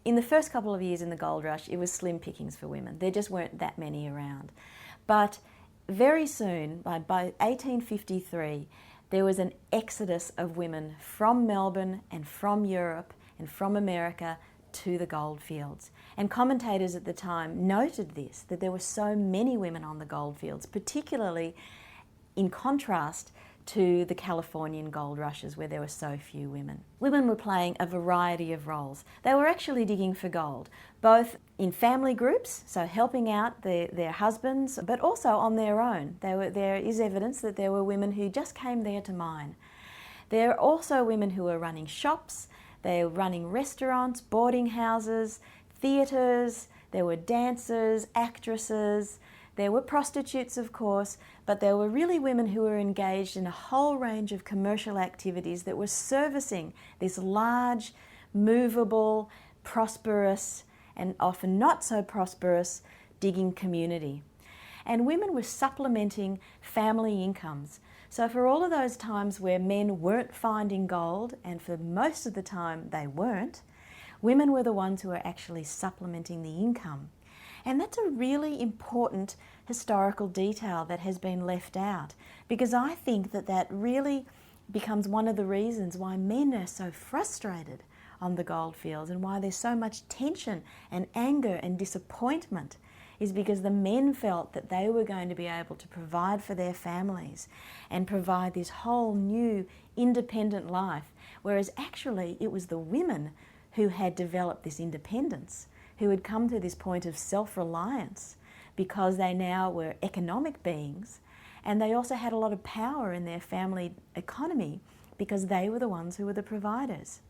In the first couple of years in the gold rush, it was slim pickings for women. There just weren't that many around. But very soon, by 1853, there was an exodus of women from Melbourne and from Europe and from America to the goldfields. And commentators at the time noted this, that there were so many women on the goldfields, particularly in contrast to the Californian gold rushes where there were so few women. Women were playing a variety of roles. They were actually digging for gold, both in family groups, so helping out their husbands, but also on their own. There is evidence that there were women who just came there to mine. There are also women who were running shops, they were running restaurants, boarding houses, theatres, there were dancers, actresses, there were prostitutes, of course, but there were really women who were engaged in a whole range of commercial activities that were servicing this large, movable, prosperous, and often not so prosperous digging community. And women were supplementing family incomes. So for all of those times where men weren't finding gold, and for most of the time they weren't, women were the ones who were actually supplementing the income. And that's a really important historical detail that has been left out, because I think that that really becomes one of the reasons why men are so frustrated on the goldfields and why there's so much tension and anger and disappointment, is because the men felt that they were going to be able to provide for their families and provide this whole new independent life, whereas actually it was the women who had developed this independence, who had come to this point of self-reliance because they now were economic beings, and they also had a lot of power in their family economy because they were the ones who were the providers.